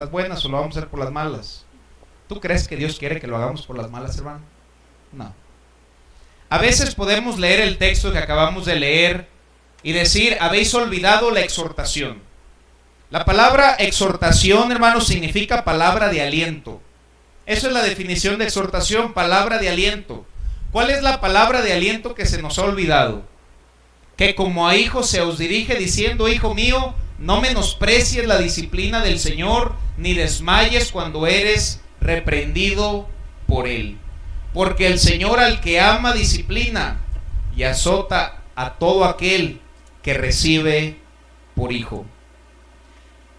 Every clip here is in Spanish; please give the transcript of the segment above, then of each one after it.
las buenas o lo vamos a hacer por las malas? ¿Tú crees que Dios quiere que lo hagamos por las malas, hermano? No. A veces podemos leer el texto que acabamos de leer y decir, habéis olvidado la exhortación. La palabra exhortación, hermano, significa palabra de aliento. Eso es la definición de exhortación, palabra de aliento. ¿Cuál es la palabra de aliento que se nos ha olvidado? Que como a hijos se os dirige diciendo, hijo mío, no menosprecies la disciplina del Señor, ni desmayes cuando eres reprendido por Él. Porque el Señor al que ama disciplina y azota a todo aquel que recibe por hijo.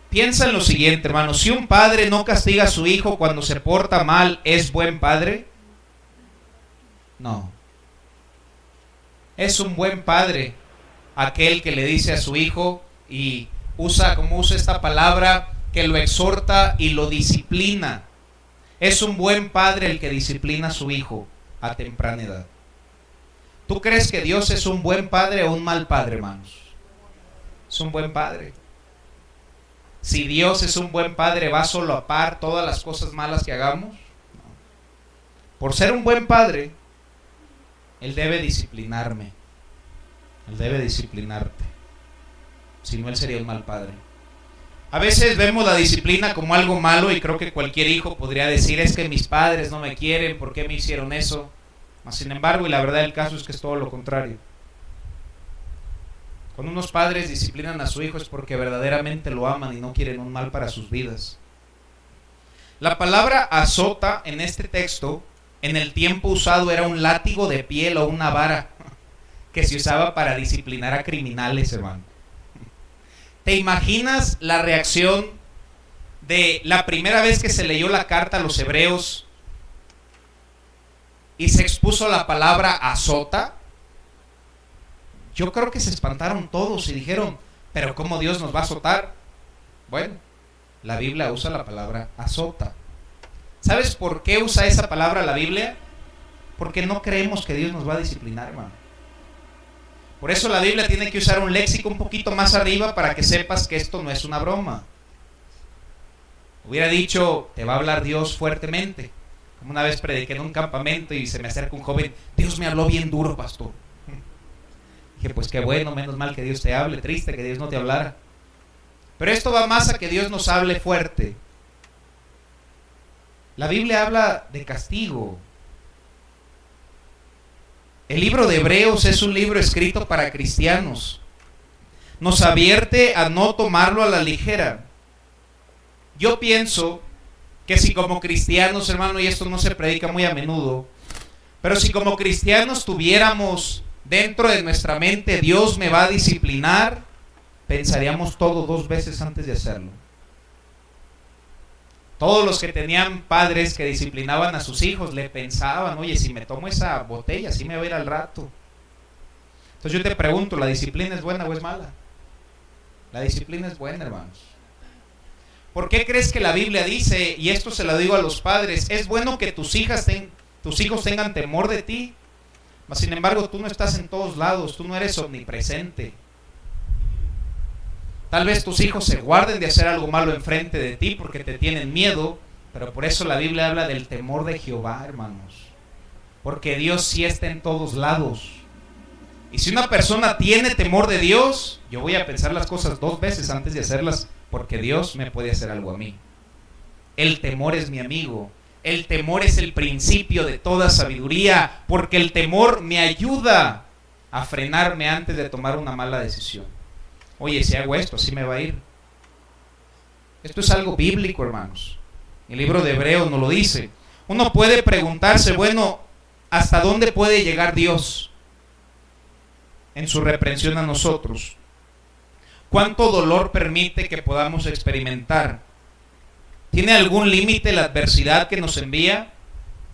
Piensa en lo siguiente, hermano, si un padre no castiga a su hijo cuando se porta mal, ¿es buen padre? No. Es un buen padre aquel que le dice a su hijo y usa esta palabra, que lo exhorta y lo disciplina. Es un buen padre el que disciplina a su hijo a temprana edad. ¿Tú crees que Dios es un buen padre o un mal padre, hermanos? Es un buen padre. Si Dios es un buen padre, ¿va a solapar todas las cosas malas que hagamos? No. Por ser un buen padre, Él debe disciplinarme. Él debe disciplinarte. Si no, Él sería un mal padre. A veces vemos la disciplina como algo malo y creo que cualquier hijo podría decir, es que mis padres no me quieren, ¿por qué me hicieron eso? Mas sin embargo, y la verdad del caso es que es todo lo contrario. Cuando unos padres disciplinan a su hijo es porque verdaderamente lo aman y no quieren un mal para sus vidas. La palabra azota en este texto, en el tiempo usado, era un látigo de piel o una vara que se usaba para disciplinar a criminales, hermano. ¿Te imaginas la reacción de la primera vez que se leyó la carta a los hebreos y se expuso la palabra azota? Yo creo que se espantaron todos y dijeron, pero ¿cómo Dios nos va a azotar? Bueno, la Biblia usa la palabra azota. ¿Sabes por qué usa esa palabra la Biblia? Porque no creemos que Dios nos va a disciplinar, hermano. Por eso la Biblia tiene que usar un léxico un poquito más arriba para que sepas que esto no es una broma. Hubiera dicho, te va a hablar Dios fuertemente. Como una vez prediqué en un campamento y se me acerca un joven, Dios me habló bien duro, pastor. Dije, pues qué bueno, menos mal que Dios te hable, triste que Dios no te hablara. Pero esto va más a que Dios nos hable fuerte. La Biblia habla de castigo. El libro de Hebreos es un libro escrito para cristianos. Nos advierte a no tomarlo a la ligera. Yo pienso que si como cristianos, hermano, y esto no se predica muy a menudo, pero si como cristianos tuviéramos dentro de nuestra mente, Dios me va a disciplinar, pensaríamos todo 2 veces antes de hacerlo. Todos los que tenían padres que disciplinaban a sus hijos le pensaban, oye, si me tomo esa botella, sí me va a ir al rato. Entonces yo te pregunto, ¿la disciplina es buena o es mala? La disciplina es buena, hermanos. ¿Por qué crees que la Biblia dice, y esto se lo digo a los padres, es bueno que tus hijos tengan temor de ti? Mas sin embargo, tú no estás en todos lados, tú no eres omnipresente. Tal vez tus hijos se guarden de hacer algo malo enfrente de ti porque te tienen miedo, pero por eso la Biblia habla del temor de Jehová, hermanos. Porque Dios sí está en todos lados. Y si una persona tiene temor de Dios, yo voy a pensar las cosas 2 veces antes de hacerlas, porque Dios me puede hacer algo a mí. El temor es mi amigo. El temor es el principio de toda sabiduría, porque el temor me ayuda a frenarme antes de tomar una mala decisión. Oye, si hago esto, así me va a ir. Esto es algo bíblico, hermanos. El libro de Hebreos nos lo dice. Uno puede preguntarse, bueno, ¿hasta dónde puede llegar Dios en su reprensión a nosotros? ¿Cuánto dolor permite que podamos experimentar? ¿Tiene algún límite la adversidad que nos envía?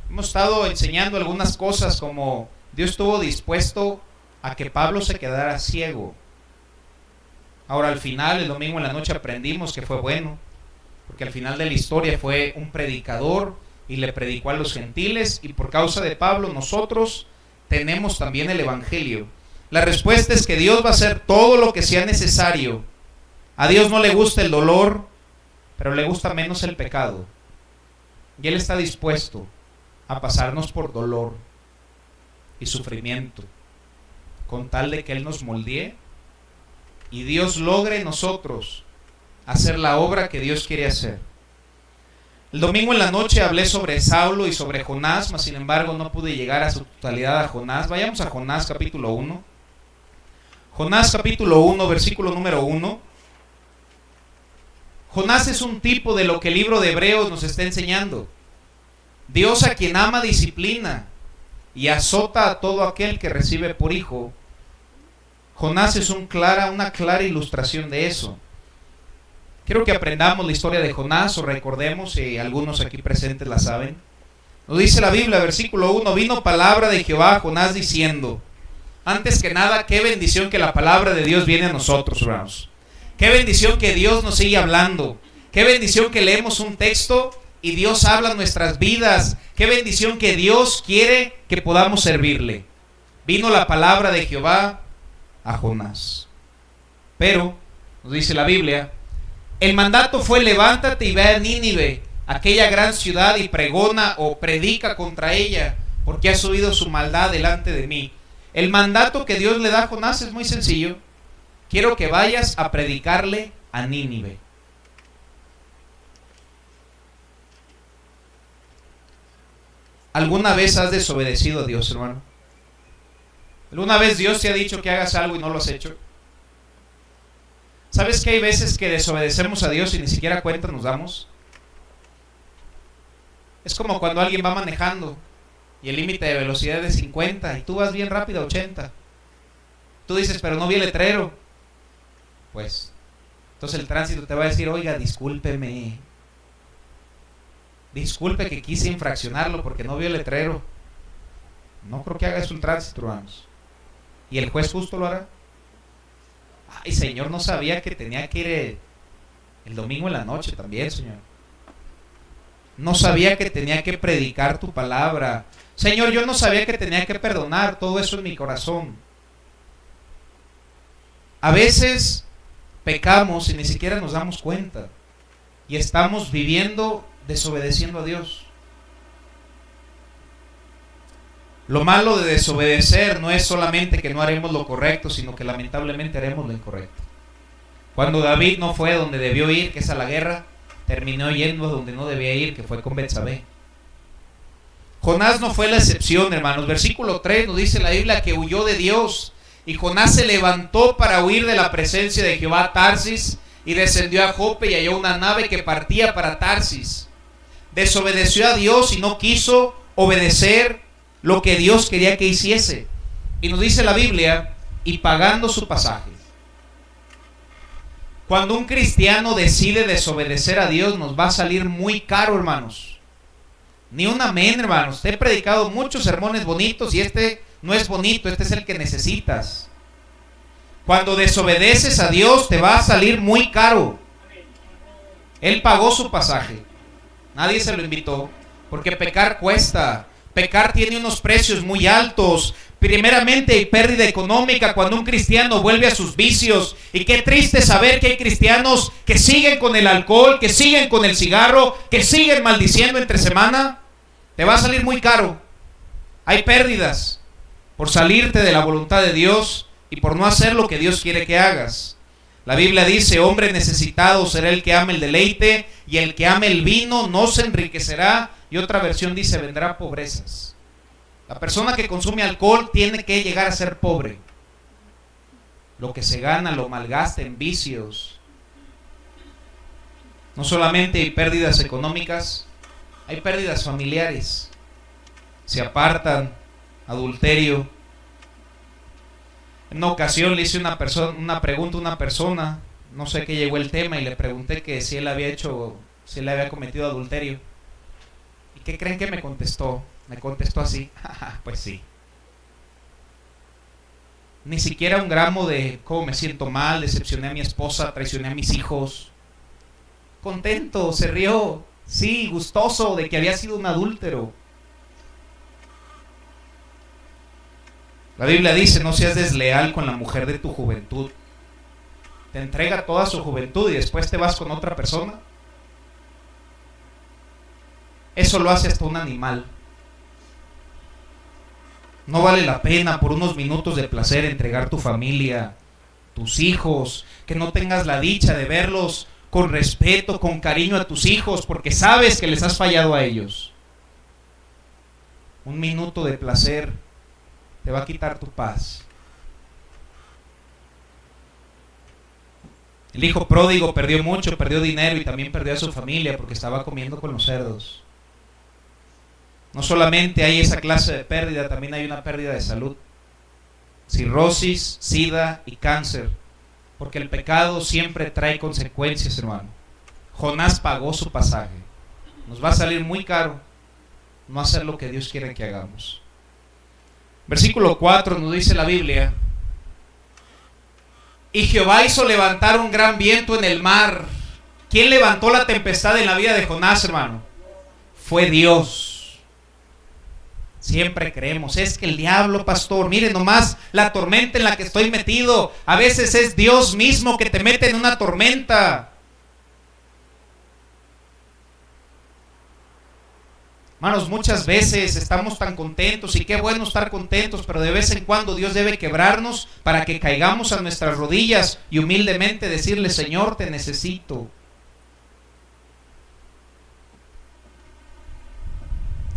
Hemos estado enseñando algunas cosas como Dios estuvo dispuesto a que Pablo se quedara ciego. Ahora al final, el domingo en la noche aprendimos que fue bueno, porque al final de la historia fue un predicador y le predicó a los gentiles, y por causa de Pablo nosotros tenemos también el evangelio. La respuesta es que Dios va a hacer todo lo que sea necesario. A Dios no le gusta el dolor, pero le gusta menos el pecado. Y Él está dispuesto a pasarnos por dolor y sufrimiento, con tal de que Él nos moldee y Dios logre en nosotros hacer la obra que Dios quiere hacer. El domingo en la noche hablé sobre Saulo y sobre Jonás, mas sin embargo no pude llegar a su totalidad a Jonás. Vayamos a Jonás capítulo 1. Jonás capítulo 1, versículo número 1. Jonás es un tipo de lo que el libro de Hebreos nos está enseñando. Dios, a quien ama, disciplina y azota a todo aquel que recibe por hijo. Jonás es una clara ilustración de eso. Quiero que aprendamos la historia de Jonás, o recordemos, si algunos aquí presentes la saben. Nos dice la Biblia, versículo 1, vino palabra de Jehová a Jonás diciendo. Antes que nada, qué bendición que la palabra de Dios viene a nosotros, hermanos. Qué bendición que Dios nos sigue hablando. Qué bendición que leemos un texto y Dios habla en nuestras vidas. Qué bendición que Dios quiere que podamos servirle. Vino la palabra de Jehová a Jonás. Pero, nos dice la Biblia, el mandato fue: levántate y ve a Nínive, aquella gran ciudad, y pregona o predica contra ella, porque ha subido su maldad delante de mí. El mandato que Dios le da a Jonás es muy sencillo. Quiero que vayas a predicarle a Nínive. ¿Alguna vez has desobedecido a Dios, hermano? ¿Alguna vez Dios te ha dicho que hagas algo y no lo has hecho? ¿Sabes que hay veces que desobedecemos a Dios y ni siquiera cuenta nos damos? Es como cuando alguien va manejando y el límite de velocidad es de 50 y tú vas bien rápido a 80. Tú dices, pero no vi el letrero. Pues, entonces el tránsito te va a decir, oiga, discúlpeme. Disculpe que quise infraccionarlo porque no vio el letrero. No creo que haga eso el tránsito, hermanos. ¿Y el juez justo lo hará? Ay, Señor, no sabía que tenía que ir el domingo en la noche también, Señor. No sabía que tenía que predicar tu palabra. Señor, yo no sabía que tenía que perdonar. Todo eso en mi corazón. A veces pecamos y ni siquiera nos damos cuenta. Y estamos viviendo desobedeciendo a Dios. Lo malo de desobedecer no es solamente que no haremos lo correcto, sino que lamentablemente haremos lo incorrecto. Cuando David no fue donde debió ir, que es a la guerra, terminó yendo a donde no debía ir, que fue con Betsabé. Jonás no fue la excepción, hermanos. Versículo 3 nos dice la Biblia que huyó de Dios. Y Jonás se levantó para huir de la presencia de Jehová a Tarsis, y descendió a Jope y halló una nave que partía para Tarsis. Desobedeció a Dios y no quiso obedecer lo que Dios quería que hiciese. Y nos dice la Biblia, y pagando su pasaje. Cuando un cristiano decide desobedecer a Dios, nos va a salir muy caro, hermanos. Ni un amén, hermanos. Te he predicado muchos sermones bonitos y este no es bonito, este es el que necesitas. Cuando desobedeces a Dios, te va a salir muy caro. Él pagó su pasaje. Nadie se lo invitó, porque pecar cuesta. Pecar tiene unos precios muy altos. Primeramente hay pérdida económica cuando un cristiano vuelve a sus vicios. Y qué triste saber que hay cristianos que siguen con el alcohol, que siguen con el cigarro, que siguen maldiciendo entre semana. Te va a salir muy caro. Hay pérdidas por salirte de la voluntad de Dios y por no hacer lo que Dios quiere que hagas. La Biblia dice, hombre necesitado será el que ame el deleite, y el que ame el vino no se enriquecerá. Y otra versión dice, vendrá pobrezas. La persona que consume alcohol tiene que llegar a ser pobre. Lo que se gana lo malgasta en vicios. No solamente hay pérdidas económicas, hay pérdidas familiares. Se apartan, adulterio. En una ocasión le hice una pregunta a una persona, no sé qué llegó el tema, y le pregunté que si él había cometido adulterio. ¿Y qué creen que me contestó? Me contestó así, pues sí. Ni siquiera un gramo de cómo me siento mal, decepcioné a mi esposa, traicioné a mis hijos. Contento, se rió, sí, gustoso de que había sido un adúltero. La Biblia dice, no seas desleal con la mujer de tu juventud. Te entrega toda su juventud y después te vas con otra persona. Eso lo hace hasta un animal. No vale la pena por unos minutos de placer entregar tu familia, tus hijos, que no tengas la dicha de verlos con respeto, con cariño a tus hijos, porque sabes que les has fallado a ellos. Un minuto de placer te va a quitar tu paz. El hijo pródigo perdió mucho, perdió dinero y también perdió a su familia porque estaba comiendo con los cerdos. No solamente hay esa clase de pérdida, también hay una pérdida de salud. Cirrosis, sida y cáncer. Porque el pecado siempre trae consecuencias, hermano. Jonás pagó su pasaje. Nos va a salir muy caro no hacer lo que Dios quiere que hagamos. Versículo 4 nos dice la Biblia: y Jehová hizo levantar un gran viento en el mar. ¿Quién levantó la tempestad en la vida de Jonás, hermano? Fue Dios. Siempre creemos, es que el diablo, pastor, mire nomás la tormenta en la que estoy metido. A veces es Dios mismo que te mete en una tormenta. Hermanos, muchas veces estamos tan contentos, y qué bueno estar contentos, pero de vez en cuando Dios debe quebrarnos para que caigamos a nuestras rodillas y humildemente decirle: Señor, te necesito.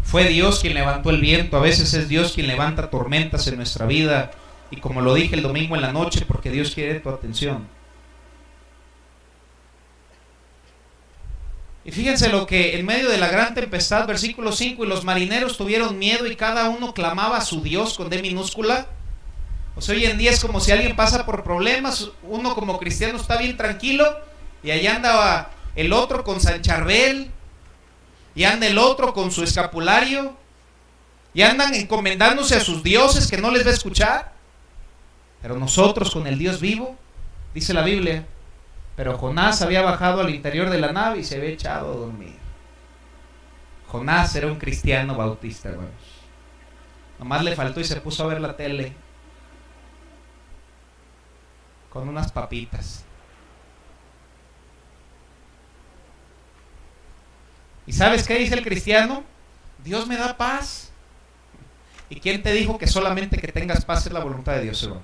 Fue Dios quien levantó el viento. A veces es Dios quien levanta tormentas en nuestra vida, y como lo dije el domingo en la noche, porque Dios quiere tu atención. Y fíjense lo que en medio de la gran tempestad, versículo 5, y los marineros tuvieron miedo y cada uno clamaba a su Dios con D minúscula. O sea, hoy en día es como si alguien pasa por problemas, uno como cristiano está bien tranquilo y allá anda el otro con San Charbel, y anda el otro con su escapulario, y andan encomendándose a sus dioses que no les va a escuchar. Pero nosotros con el Dios vivo, dice la Biblia. Pero Jonás había bajado al interior de la nave y se había echado a dormir. Jonás era un cristiano bautista, hermanos. Nomás le faltó y se puso a ver la tele con unas papitas. ¿Y sabes qué dice el cristiano? Dios me da paz. ¿Y quién te dijo que solamente que tengas paz es la voluntad de Dios, hermano?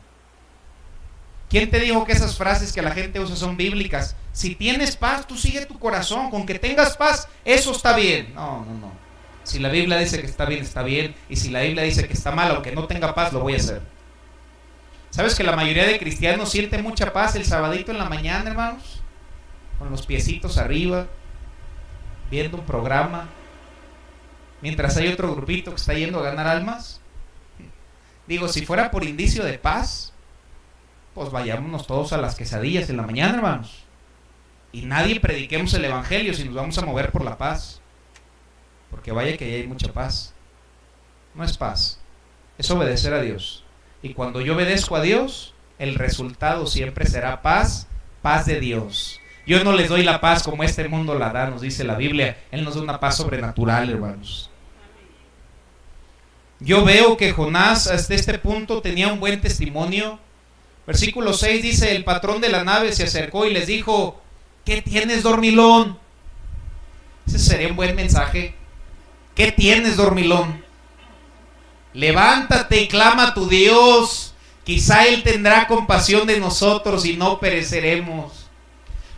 ¿Quién te dijo que esas frases que la gente usa son bíblicas? Si tienes paz, tú sigue tu corazón. Con que tengas paz, eso está bien. No. Si la Biblia dice que está bien, está bien. Y si la Biblia dice que está mal, aunque no tenga paz, lo voy a hacer. ¿Sabes que la mayoría de cristianos sienten mucha paz el sabadito en la mañana, hermanos? Con los piecitos arriba, viendo un programa, mientras hay otro grupito que está yendo a ganar almas. Digo, si fuera por indicio de paz, pues vayámonos todos a las quesadillas en la mañana, hermanos, y nadie prediquemos el evangelio si nos vamos a mover por la paz, porque vaya que ahí hay mucha paz. No es paz, es obedecer a Dios, y cuando yo obedezco a Dios, el resultado siempre será paz, paz de Dios. Yo no les doy la paz como este mundo la da, nos dice la Biblia. Él nos da una paz sobrenatural, hermanos. Yo veo que Jonás hasta este punto tenía un buen testimonio. Versículo 6 dice: el patrón de la nave se acercó y les dijo: ¿qué tienes, dormilón? Ese sería un buen mensaje. ¿Qué tienes, dormilón? Levántate y clama a tu Dios. Quizá Él tendrá compasión de nosotros y no pereceremos.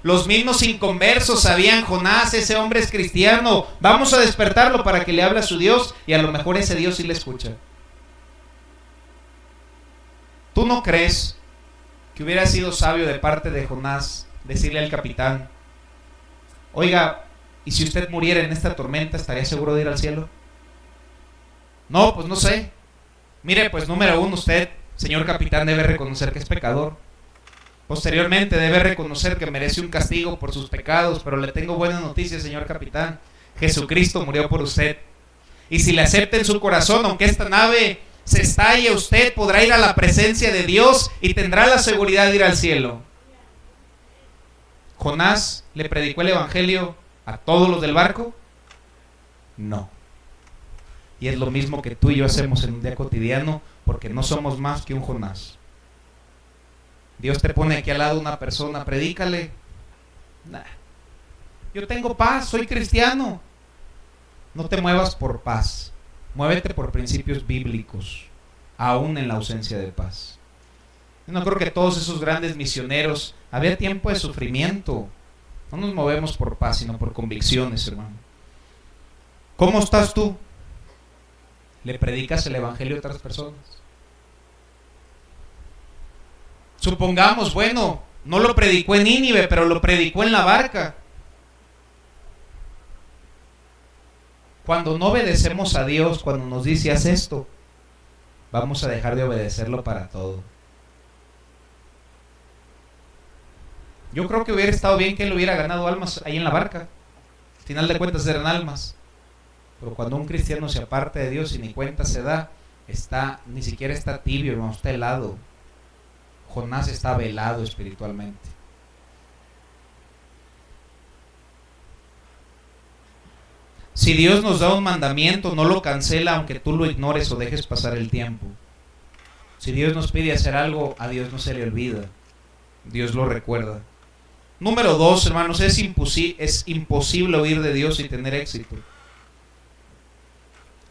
Los mismos inconversos sabían: Jonás, ese hombre es cristiano, vamos a despertarlo para que le hable a su Dios, y a lo mejor ese Dios sí le escucha. ¿Tú no crees que hubiera sido sabio de parte de Jonás decirle al capitán: oiga, ¿y si usted muriera en esta tormenta, estaría seguro de ir al cielo? No, pues no sé. Mire, pues número uno, usted, señor capitán, debe reconocer que es pecador. Posteriormente debe reconocer que merece un castigo por sus pecados, pero le tengo buenas noticias, señor capitán. Jesucristo murió por usted. Y si le acepta en su corazón, aunque esta nave se estalle, usted podrá ir a la presencia de Dios y tendrá la seguridad de ir al cielo. ¿Jonás le predicó el evangelio a todos los del barco? No. Y es lo mismo que tú y yo hacemos en un día cotidiano, porque no somos más que un Jonás. Dios te pone aquí al lado una persona, predícale. Nah. Yo tengo paz, soy cristiano. No te muevas por paz, muévete por principios bíblicos, aún en la ausencia de paz. Yo no creo que todos esos grandes misioneros, había tiempo de sufrimiento. No nos movemos por paz, sino por convicciones, hermano. ¿Cómo estás tú? ¿Le predicas el evangelio a otras personas? Supongamos, bueno, no lo predicó en Nínive, pero lo predicó en la barca. Cuando no obedecemos a Dios, cuando nos dice haz esto, vamos a dejar de obedecerlo para todo. Yo creo que hubiera estado bien que él hubiera ganado almas ahí en la barca. Al final de cuentas eran almas. Pero cuando un cristiano se aparta de Dios y ni cuenta se da, ni siquiera está tibio, hermano, está helado. Jonás está velado espiritualmente. Si Dios nos da un mandamiento, no lo cancela aunque tú lo ignores o dejes pasar el tiempo. Si Dios nos pide hacer algo, a Dios no se le olvida. Dios lo recuerda. Número 2, hermanos, es imposible huir de Dios y tener éxito.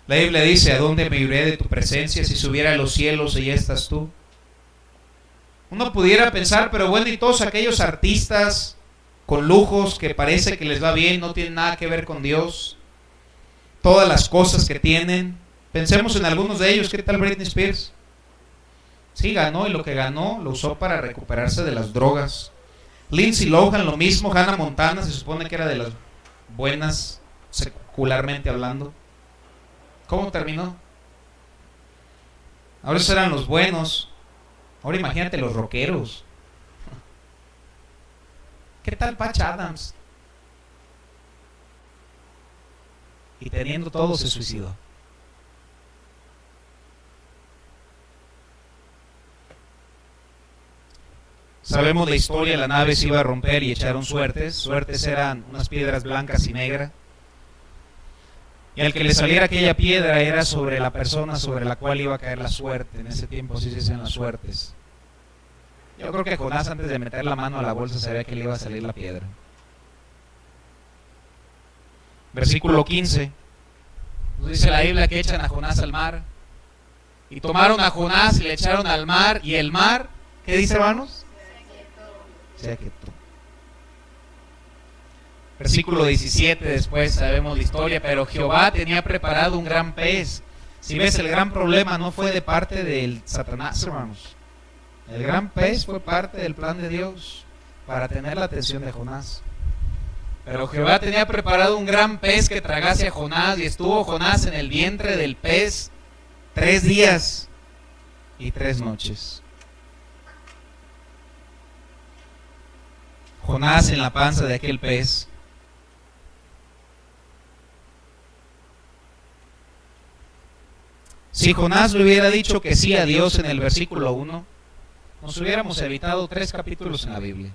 La Biblia dice, ¿a dónde me iré de tu presencia? Si subiera a los cielos, allí estás tú. Uno pudiera pensar, pero bueno, y todos aquellos artistas con lujos que parece que les va bien, no tienen nada que ver con Dios. Todas las cosas que tienen. Pensemos en algunos de ellos. ¿Qué tal Britney Spears? Sí, ganó, y lo que ganó lo usó para recuperarse de las drogas. Lindsay Lohan lo mismo. Hannah Montana se supone que era de las buenas, secularmente hablando. ¿Cómo terminó? Ahora esos eran los buenos. Ahora imagínate los rockeros. ¿Qué tal Patch Adams? Y teniendo todo se suicidó. Sabemos la historia, la nave se iba a romper y echaron suertes. Suertes eran unas piedras blancas y negras. Y al que le saliera aquella piedra era sobre la persona sobre la cual iba a caer la suerte. En ese tiempo así se hacían las suertes. Yo creo que Jonás, antes de meter la mano a la bolsa, sabía que le iba a salir la piedra. Versículo 15. Nos dice la Biblia que echan a Jonás al mar. Y tomaron a Jonás y le echaron al mar. Y el mar, ¿qué dice, hermanos? Se aquietó. Versículo 17, después sabemos la historia, pero Jehová tenía preparado un gran pez. Si ves, el gran problema no fue de parte del Satanás, hermanos. El gran pez fue parte del plan de Dios para tener la atención de Jonás. Pero Jehová tenía preparado un gran pez que tragase a Jonás, y estuvo Jonás en el vientre del pez 3 días y 3 noches. Jonás en la panza de aquel pez. Si Jonás le hubiera dicho que sí a Dios en el versículo 1, nos hubiéramos evitado 3 capítulos en la Biblia.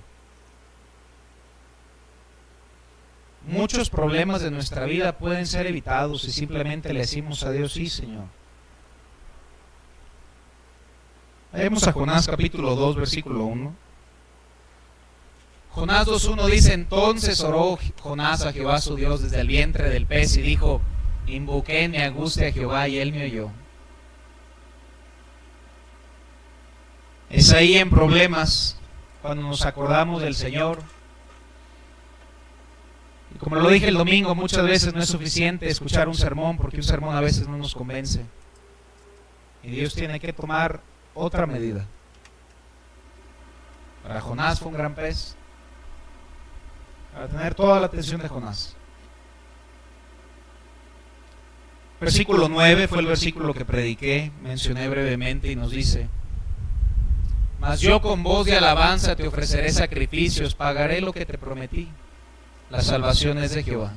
Muchos problemas de nuestra vida pueden ser evitados si simplemente le decimos a Dios, sí, Señor. Vayamos a Jonás capítulo 2, versículo 1. Jonás 2:1 dice, entonces oró Jonás a Jehová su Dios desde el vientre del pez y dijo, invoqué en mi angustia a Jehová y él me oyó. Es ahí en problemas cuando nos acordamos del Señor. Y como lo dije el domingo, muchas veces no es suficiente escuchar un sermón, porque un sermón a veces no nos convence. Y Dios tiene que tomar otra medida. Para Jonás fue un gran pez, para tener toda la atención de Jonás. Versículo 9 fue el versículo que prediqué, mencioné brevemente, y nos dice, mas yo con voz de alabanza te ofreceré sacrificios, pagaré lo que te prometí. La salvación es de Jehová.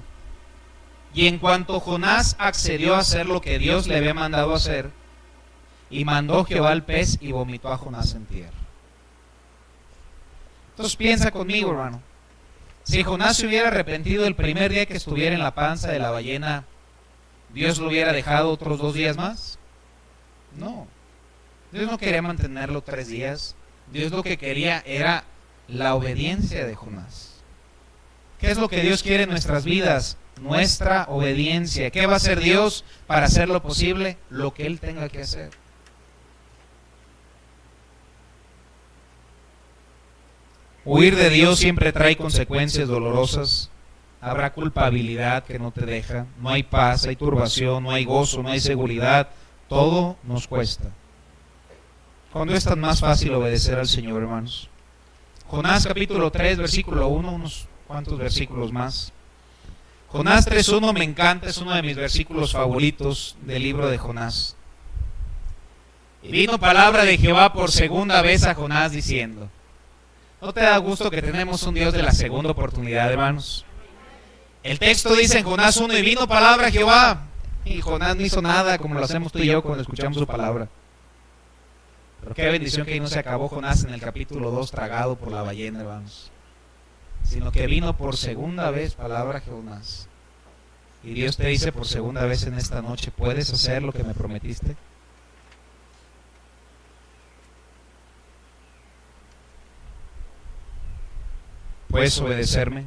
Y en cuanto Jonás accedió a hacer lo que Dios le había mandado hacer, y mandó Jehová al pez y vomitó a Jonás en tierra. Entonces piensa conmigo, hermano. Si Jonás se hubiera arrepentido el primer día que estuviera en la panza de la ballena, ¿Dios lo hubiera dejado otros 2 días más? No. Dios no quería mantenerlo 3 días. Dios lo que quería era la obediencia de Jonás. ¿Qué es lo que Dios quiere en nuestras vidas? nuestra obediencia. ¿Qué va a hacer Dios para hacer lo posible? Lo que Él tenga que hacer. Huir de Dios siempre trae consecuencias dolorosas. Habrá culpabilidad que no te deja. No hay paz, hay turbación, no hay gozo, no hay seguridad. Todo nos cuesta. ¿Cuándo es tan más fácil obedecer al Señor, hermanos? Jonás capítulo 3, versículo 1, unos cuantos versículos más. Jonás 3:1 me encanta, es uno de mis versículos favoritos del libro de Jonás. Y vino palabra de Jehová por segunda vez a Jonás diciendo. ¿No te da gusto que tenemos un Dios de la segunda oportunidad, hermanos? El texto dice en Jonás 1, y vino palabra a Jehová. Y Jonás no hizo nada como lo hacemos tú y yo cuando escuchamos su palabra. Pero qué bendición que ahí no se acabó Jonás en el capítulo 2 tragado por la ballena, hermanos. Sino que vino por segunda vez palabra a Jonás. Y Dios te dice por segunda vez en esta noche, ¿puedes hacer lo que me prometiste? ¿Puedes obedecerme?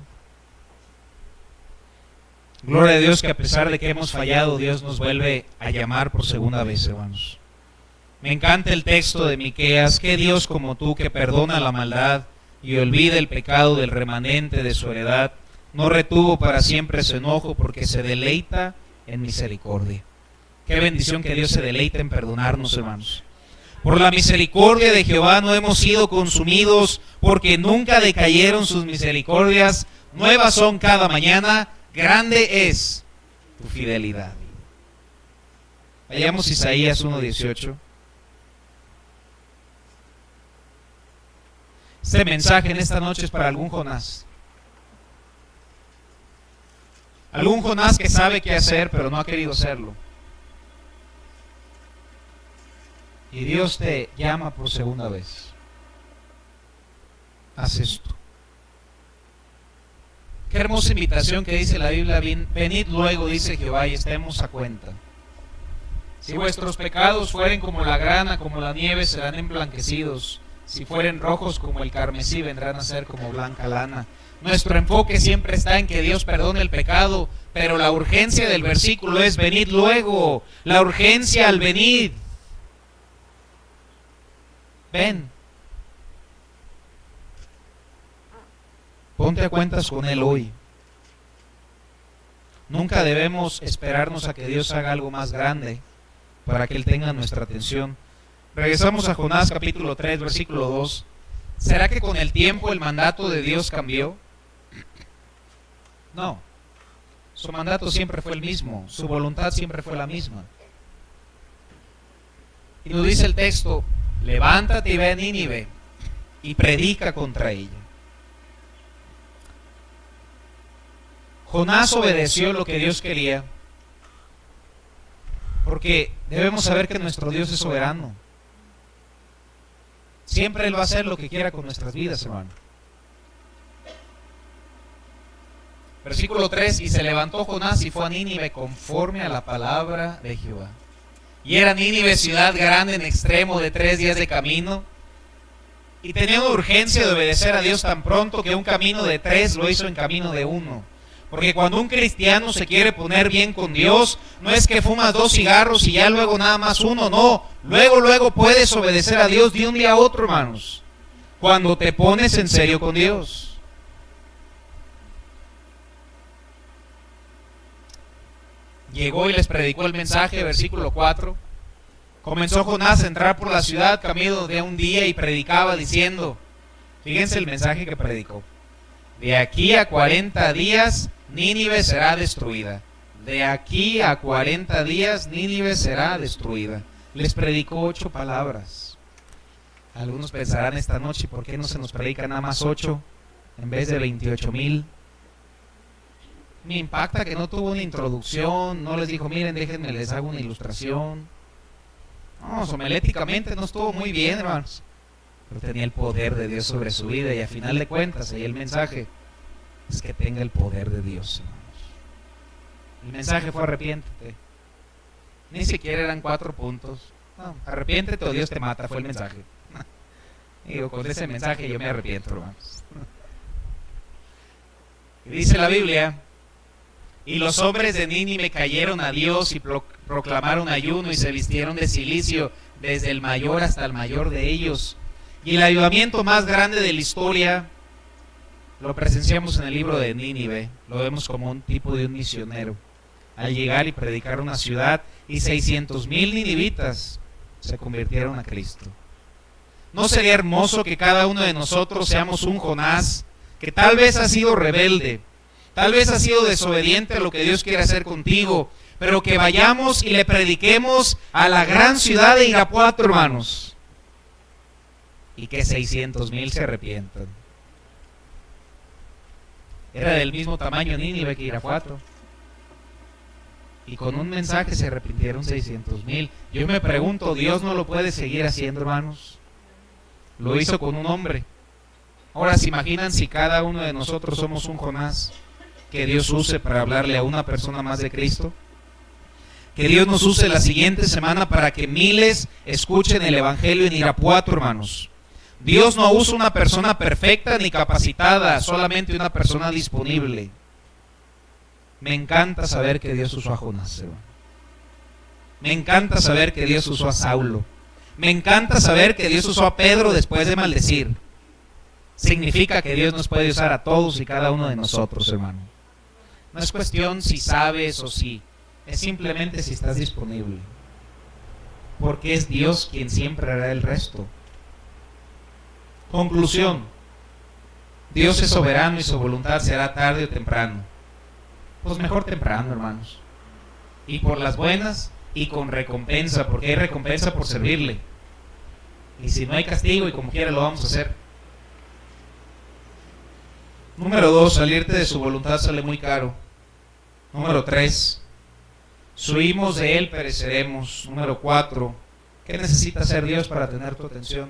Gloria a Dios que a pesar de que hemos fallado, Dios nos vuelve a llamar por segunda vez, hermanos. Me encanta el texto de Miqueas, que Dios como tú que perdona la maldad y olvida el pecado del remanente de su heredad, no retuvo para siempre su enojo porque se deleita en misericordia. Qué bendición que Dios se deleita en perdonarnos, hermanos. Por la misericordia de Jehová no hemos sido consumidos, porque nunca decayeron sus misericordias, nuevas son cada mañana, grande es tu fidelidad. Vayamos a Isaías 1:18. Este mensaje en esta noche es para algún Jonás. Algún Jonás que sabe qué hacer, pero no ha querido hacerlo. Y Dios te llama por segunda vez. Haz esto. Qué hermosa invitación que dice la Biblia. Venid luego, dice Jehová, y estemos a cuenta. Si vuestros pecados fueren como la grana, como la nieve, serán emblanquecidos. Si fueren rojos como el carmesí, vendrán a ser como blanca lana. Nuestro enfoque siempre está en que Dios perdone el pecado, pero la urgencia del versículo es venid luego. La urgencia al venid. Ven. Ponte a cuentas con Él hoy. Nunca debemos esperarnos a que Dios haga algo más grande para que Él tenga nuestra atención. Regresamos a Jonás capítulo 3, versículo 2. ¿Será que con el tiempo el mandato de Dios cambió? No. Su mandato siempre fue el mismo. Su voluntad siempre fue la misma. Y nos dice el texto, levántate y ve a Nínive y predica contra ella. Jonás obedeció lo que Dios quería, porque debemos saber que nuestro Dios es soberano. Siempre Él va a hacer lo que quiera con nuestras vidas, hermano. Versículo 3, y se levantó Jonás y fue a Nínive conforme a la palabra de Jehová. Y era Nínive ciudad grande en extremo de 3 días de camino, y tenía una urgencia de obedecer a Dios tan pronto que un camino de 3 lo hizo en camino de 1. Porque cuando un cristiano se quiere poner bien con Dios, no es que fumas 2 cigarros y ya luego nada más uno, no. Luego puedes obedecer a Dios de un día a otro, hermanos. Cuando te pones en serio con Dios. Llegó y les predicó el mensaje, versículo 4. Comenzó Jonás a entrar por la ciudad camino de un día y predicaba diciendo, fíjense el mensaje que predicó. De aquí a 40 días Nínive será destruida. De aquí a 40 días Nínive será destruida. Les predicó 8 palabras. Algunos pensarán esta noche, ¿por qué no se nos predica nada más 8 en vez de 28,000? Me impacta que no tuvo una introducción, no les dijo, miren, déjenme, les hago una ilustración. No, homiléticamente no estuvo muy bien, hermanos. Pero tenía el poder de Dios sobre su vida y a final de cuentas, ahí el mensaje es que tenga el poder de Dios, hermanos. El mensaje fue arrepiéntete. Ni siquiera eran 4 puntos. No, arrepiéntete o Dios te mata, fue el mensaje. Digo, con ese mensaje yo me arrepiento, hermanos. Y dice la Biblia, Y los hombres de Nínive cayeron a Dios y proclamaron ayuno y se vistieron de cilicio, desde el mayor hasta el mayor de ellos. Y el avivamiento más grande de la historia lo presenciamos en el libro de Nínive. Lo vemos como un tipo de un misionero al llegar y predicar una ciudad, y 600,000 ninivitas se convirtieron a Cristo. ¿No sería hermoso que cada uno de nosotros seamos un Jonás que tal vez ha sido rebelde, tal vez ha sido desobediente a lo que Dios quiere hacer contigo, pero que vayamos y le prediquemos a la gran ciudad de Irapuato, hermanos, y que 600,000 se arrepientan? Era del mismo tamaño Nínive que Irapuato, y con un mensaje se arrepintieron 600,000. Yo me pregunto, ¿Dios no lo puede seguir haciendo, hermanos? Lo hizo con un hombre. Ahora se imaginan si cada uno de nosotros somos un Jonás que Dios use para hablarle a una persona más de Cristo. Que Dios nos use la siguiente semana para que miles escuchen el Evangelio en Irapuato, hermanos. Dios no usa una persona perfecta ni capacitada, solamente una persona disponible. Me encanta saber que Dios usó a Jonás, hermano. Me encanta saber que Dios usó a Saulo. Me encanta saber que Dios usó a Pedro después de maldecir. Significa que Dios nos puede usar a todos y cada uno de nosotros, hermano. No es cuestión si sabes o si, es simplemente si estás disponible. Porque es Dios quien siempre hará el resto. Conclusión: Dios es soberano y su voluntad se hará tarde o temprano. Pues mejor temprano, hermanos. Y por las buenas y con recompensa, porque hay recompensa por servirle. Y si no hay castigo, y como quiera lo vamos a hacer. Número 2, salirte de su voluntad sale muy caro. Número 3, si huimos de él pereceremos. Número 4, ¿qué necesita hacer Dios para tener tu atención?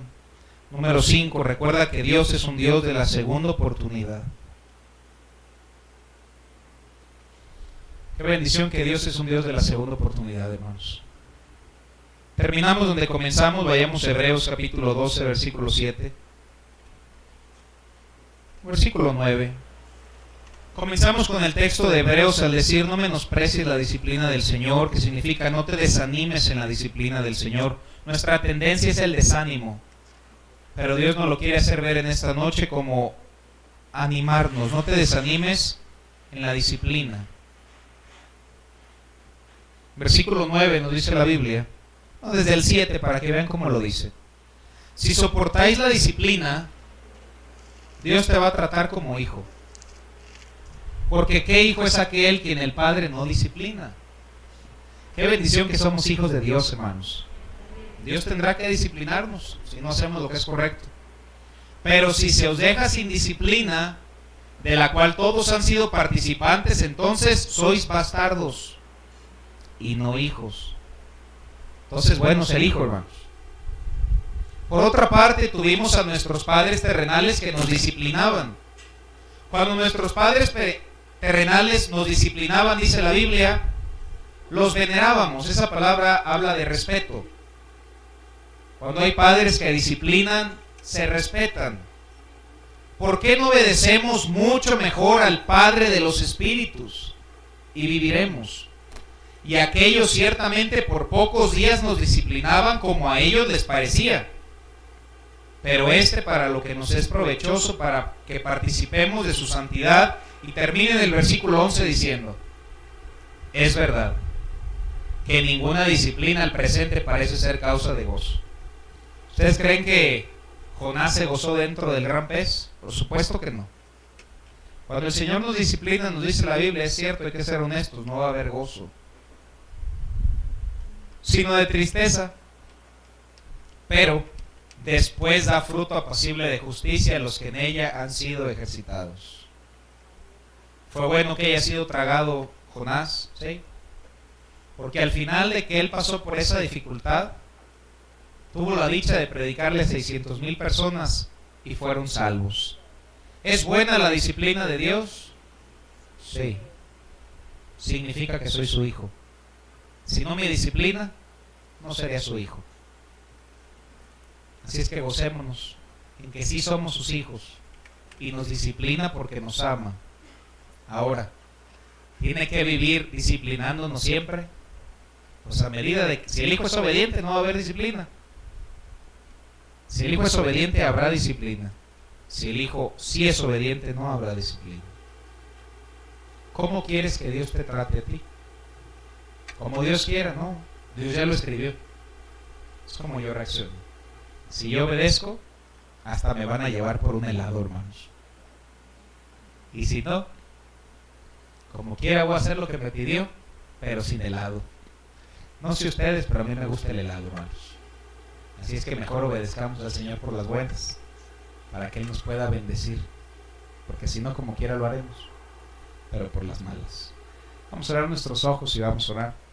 Número 5, recuerda que Dios es un Dios de la segunda oportunidad. Qué bendición que Dios es un Dios de la segunda oportunidad, hermanos. Terminamos donde comenzamos. Vayamos a Hebreos capítulo 12, versículo 7. Versículo 9. Comenzamos con el texto de Hebreos al decir: no menosprecies la disciplina del Señor, que significa no te desanimes en la disciplina del Señor. Nuestra tendencia es el desánimo, pero Dios nos lo quiere hacer ver en esta noche como animarnos. No te desanimes en la disciplina. Versículo 9 nos dice la Biblia, desde el 7 para que vean cómo lo dice: si soportáis la disciplina, Dios te va a tratar como hijo. Porque ¿qué hijo es aquel quien el Padre no disciplina? Qué bendición que somos hijos de Dios, hermanos. Dios tendrá que disciplinarnos si no hacemos lo que es correcto. Pero si se os deja sin disciplina, de la cual todos han sido participantes, entonces sois bastardos y no hijos. Entonces, bueno es el hijo, hermanos. Por otra parte, tuvimos a nuestros padres terrenales que nos disciplinaban. Cuando nuestros padres terrenales nos disciplinaban, dice la Biblia, los venerábamos. Esa palabra habla de respeto. Cuando hay padres que disciplinan, se respetan. ¿Por qué no obedecemos mucho mejor al Padre de los Espíritus y viviremos? Y aquellos ciertamente por pocos días nos disciplinaban como a ellos les parecía, pero para lo que nos es provechoso, para que participemos de su santidad. Y termina en el versículo 11 diciendo: es verdad que ninguna disciplina al presente parece ser causa de gozo. ¿Ustedes creen que Jonás se gozó dentro del gran pez? Por supuesto que no. Cuando el Señor nos disciplina, nos dice la Biblia, es cierto, hay que ser honestos, no va a haber gozo, sino de tristeza, pero después da fruto apacible de justicia a los que en ella han sido ejercitados. Fue bueno que haya sido tragado Jonás, ¿sí? Porque al final de que él pasó por esa dificultad, tuvo la dicha de predicarle a 600,000 personas y fueron salvos. ¿Es buena la disciplina de Dios? Sí. Significa que soy su hijo. Si no me disciplina, no sería su hijo. Así es que gocémonos en que sí somos sus hijos y nos disciplina porque nos ama. Ahora, tiene que vivir disciplinándonos siempre. Pues a medida de que, si el hijo es obediente, no va a haber disciplina. Si el hijo es obediente, habrá disciplina. Si el hijo sí es obediente, no habrá disciplina. ¿Cómo quieres que Dios te trate a ti? Como Dios quiera, ¿no? Dios ya lo escribió. Es como yo reacciono. Si yo obedezco, hasta me van a llevar por un helado, hermanos. Y si no, como quiera voy a hacer lo que me pidió, pero sin helado. No sé ustedes, pero a mí me gusta el helado, hermanos. Así es que mejor obedezcamos al Señor por las buenas, para que Él nos pueda bendecir. Porque si no, como quiera lo haremos, pero por las malas. Vamos a cerrar nuestros ojos y vamos a orar.